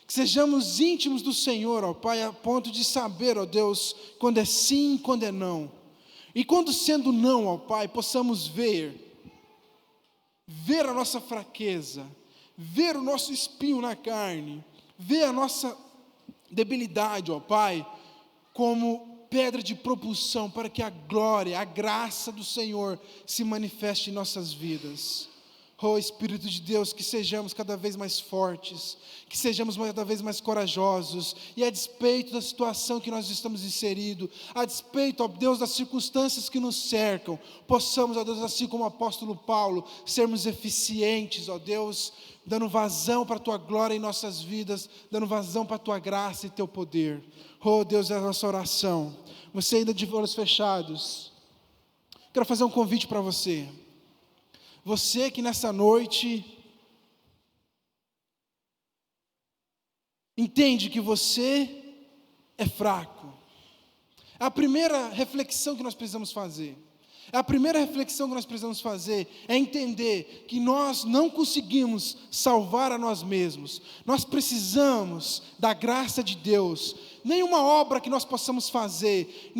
Que sejamos íntimos do Senhor, ó Pai, a ponto de saber, ó Deus, quando é sim e quando é não. E quando sendo não, ó Pai, possamos ver a nossa fraqueza, ver o nosso espinho na carne, ver a nossa debilidade, ó Pai, como pedra de propulsão para que a glória, a graça do Senhor se manifeste em nossas vidas. Oh Espírito de Deus, que sejamos cada vez mais fortes, que sejamos cada vez mais corajosos, e a despeito da situação que nós estamos inseridos, a despeito, ó Deus, das circunstâncias que nos cercam, possamos, ó Deus, assim como o apóstolo Paulo, sermos eficientes, ó Deus, dando vazão para a Tua glória em nossas vidas, dando vazão para a Tua graça e Teu poder. Oh Deus, é a nossa oração. Você ainda de olhos fechados, quero fazer um convite para você. Você que nessa noite entende que você é fraco. É a primeira reflexão que nós precisamos fazer. É entender que nós não conseguimos salvar a nós mesmos. Nós precisamos da graça de Deus. Nenhuma obra que nós possamos fazer,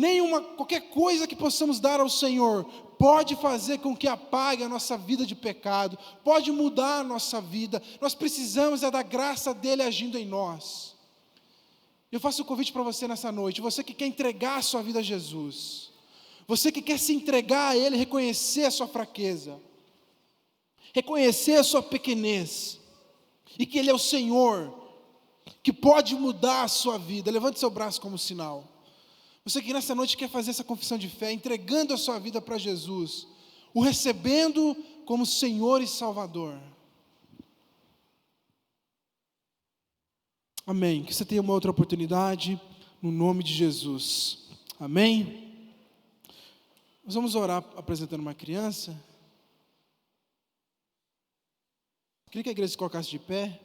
qualquer coisa que possamos dar ao Senhor, pode fazer com que apague a nossa vida de pecado, pode mudar a nossa vida. Nós precisamos da graça dEle agindo em nós. Eu faço um convite para você nessa noite, você que quer entregar a sua vida a Jesus, você que quer se entregar a Ele, reconhecer a sua fraqueza, reconhecer a sua pequenez, e que Ele é o Senhor, que pode mudar a sua vida. Levante seu braço como sinal. Você que nessa noite quer fazer essa confissão de fé, entregando a sua vida para Jesus, o recebendo como Senhor e Salvador. Amém. Que você tenha uma outra oportunidade, no nome de Jesus. Amém. Nós vamos orar apresentando uma criança. Queria que a igreja se colocasse de pé.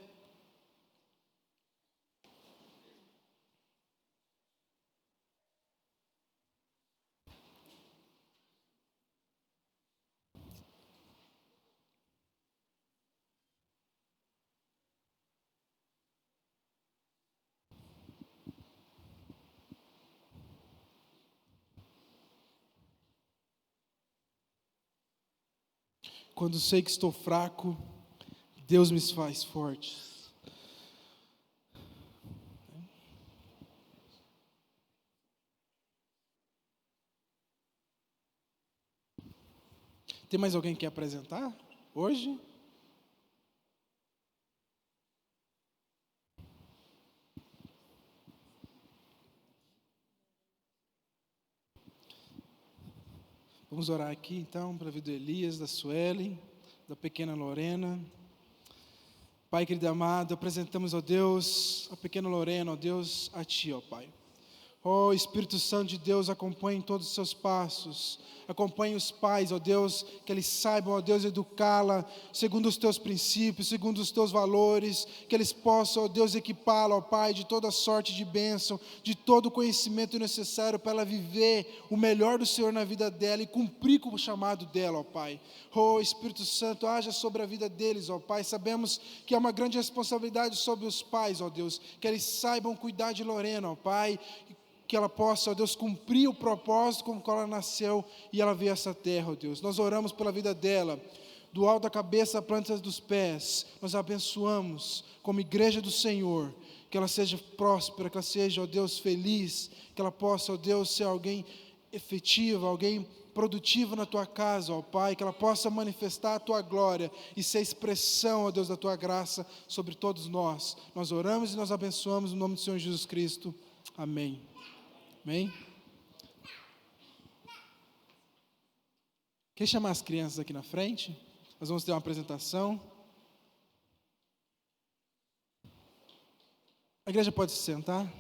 Quando sei que estou fraco, Deus me faz forte. Tem mais alguém que quer apresentar hoje? Vamos orar aqui então pela vida do Elias, da Suelen, da pequena Lorena. Pai querido e amado, apresentamos, ó Deus, a pequena Lorena, ó Deus, a Ti, ó Pai. Ó Espírito Santo de Deus, acompanhe todos os seus passos, acompanhe os pais, ó Deus, que eles saibam, ó Deus, educá-la segundo os Teus princípios, segundo os Teus valores, que eles possam, ó Deus, equipá-la, ó Pai, de toda sorte de bênção, de todo o conhecimento necessário para ela viver o melhor do Senhor na vida dela e cumprir com o chamado dela, ó Pai. Ó Espírito Santo, haja sobre a vida deles, ó Pai. Sabemos que é uma grande responsabilidade sobre os pais, ó Deus, que eles saibam cuidar de Lorena, ó Pai, que ela possa, ó Deus, cumprir o propósito com o qual ela nasceu e ela veio a essa terra, ó Deus. Nós oramos pela vida dela, do alto da cabeça à planta dos pés. Nós abençoamos como igreja do Senhor, que ela seja próspera, que ela seja, ó Deus, feliz, que ela possa, ó Deus, ser alguém efetivo, alguém produtivo na tua casa, ó Pai, que ela possa manifestar a tua glória e ser expressão, ó Deus, da tua graça sobre todos nós. Nós oramos e nós abençoamos no nome do Senhor Jesus Cristo. Amém. Amém. Quer chamar as crianças aqui na frente? Nós vamos ter uma apresentação. A igreja pode se sentar.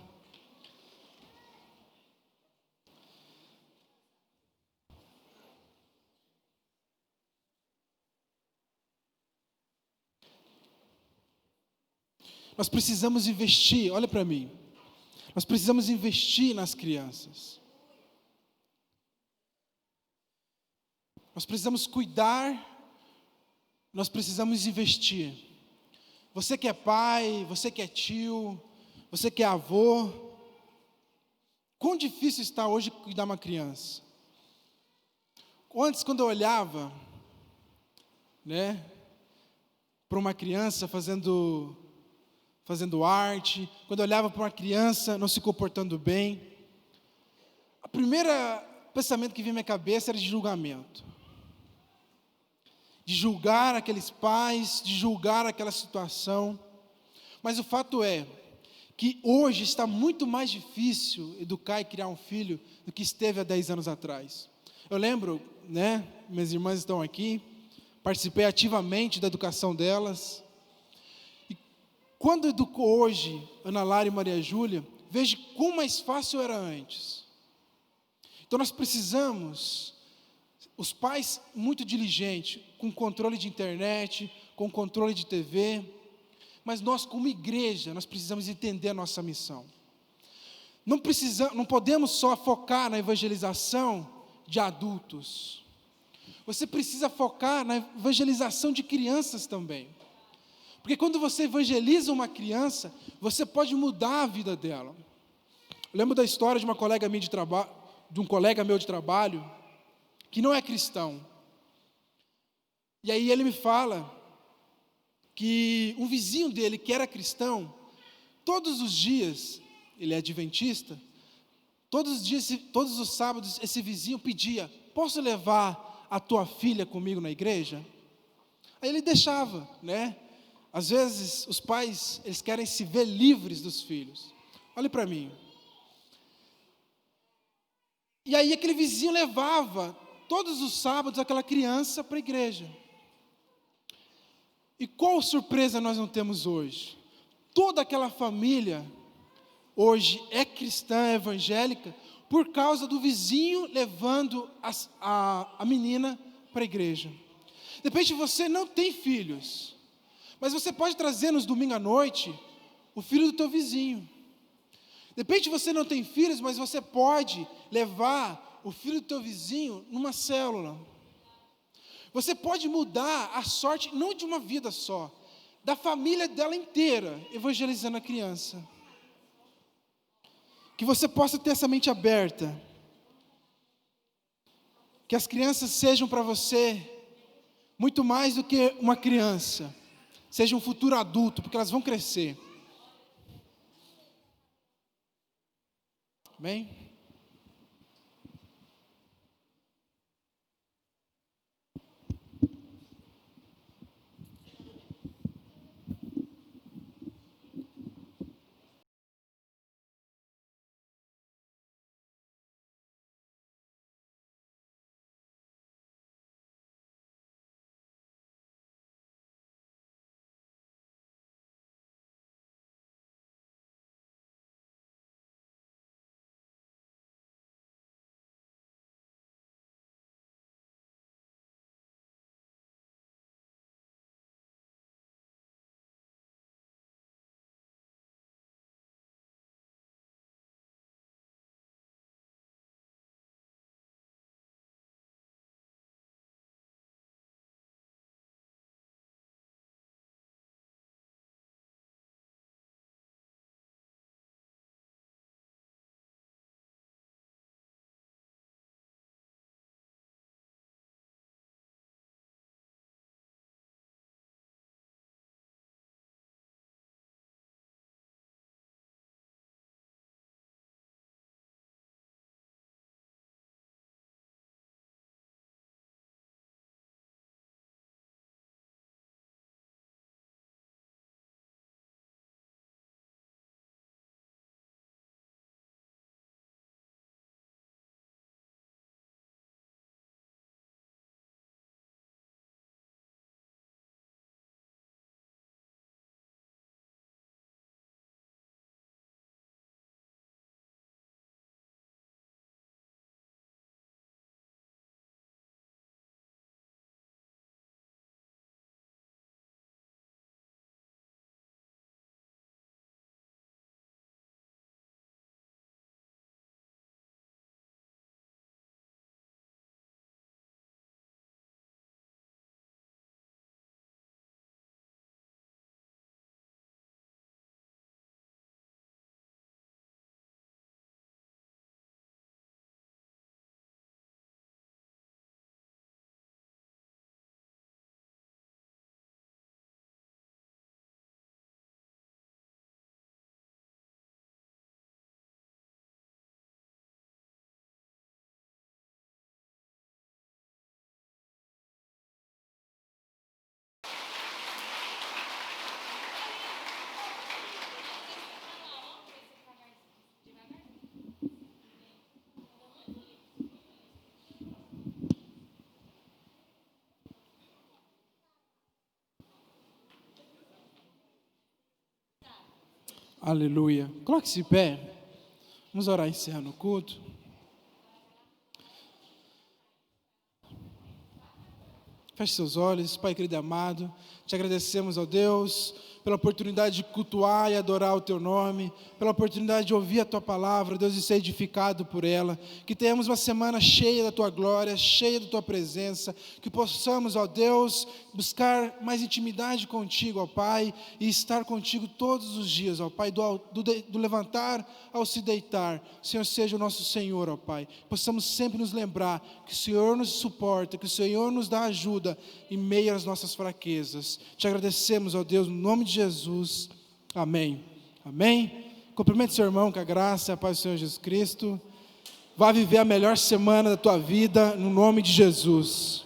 Nós precisamos investir, olha para mim. Nós precisamos investir nas crianças. Nós precisamos cuidar, nós precisamos investir. Você que é pai, você que é tio, você que é avô, quão difícil está hoje cuidar uma criança? Antes, quando eu olhava, para uma criança fazendo arte, quando eu olhava para uma criança não se comportando bem, o primeiro pensamento que vinha à minha cabeça era de julgamento. De julgar aqueles pais, de julgar aquela situação. Mas o fato é que hoje está muito mais difícil educar e criar um filho do que esteve há 10 anos atrás. Eu lembro, minhas irmãs estão aqui, participei ativamente da educação delas. E quando educo hoje Ana Lara e Maria Júlia, vejo quão mais fácil era antes. Então nós precisamos, os pais muito diligentes, com controle de internet, com controle de TV, mas nós como igreja, nós precisamos entender a nossa missão. Não podemos só focar na evangelização de adultos. Você precisa focar na evangelização de crianças também. Porque quando você evangeliza uma criança, você pode mudar a vida dela. Eu lembro da história de um colega meu de trabalho, que não é cristão. E aí ele me fala que um vizinho dele, que era cristão, todos os dias, ele é adventista, todos os sábados, esse vizinho pedia: posso levar a tua filha comigo na igreja? Aí ele deixava, Às vezes, os pais, eles querem se ver livres dos filhos. Olhe para mim. E aí aquele vizinho levava todos os sábados aquela criança para a igreja. E qual surpresa nós não temos hoje? Toda aquela família hoje é cristã, é evangélica, por causa do vizinho levando a menina para a igreja. De repente você não tem filhos, mas você pode trazer nos domingos à noite o filho do teu vizinho. De repente você não tem filhos, mas você pode levar o filho do teu vizinho numa célula. Você pode mudar a sorte, não de uma vida só, da família dela inteira, evangelizando a criança. Que você possa ter essa mente aberta. Que as crianças sejam para você muito mais do que uma criança. Seja um futuro adulto, porque elas vão crescer. Amém? Aleluia. Coloque-se de pé. Vamos orar encerrando o culto. Feche seus olhos, Pai querido e amado. Te agradecemos, ó Deus, pela oportunidade de cultuar e adorar o Teu nome, pela oportunidade de ouvir a Tua palavra, Deus, e ser edificado por ela. Que tenhamos uma semana cheia da Tua glória, cheia da Tua presença, que possamos, ó Deus, buscar mais intimidade contigo, ó Pai, e estar contigo todos os dias, ó Pai, do levantar ao se deitar. O Senhor seja o nosso Senhor, ó Pai. Possamos sempre nos lembrar que o Senhor nos suporta, que o Senhor nos dá ajuda em meio às nossas fraquezas. Te agradecemos, ó Deus, no nome de Jesus. Amém. Amém. Cumprimente seu irmão com a graça e a paz do Senhor Jesus Cristo. Vá viver a melhor semana da tua vida, no nome de Jesus.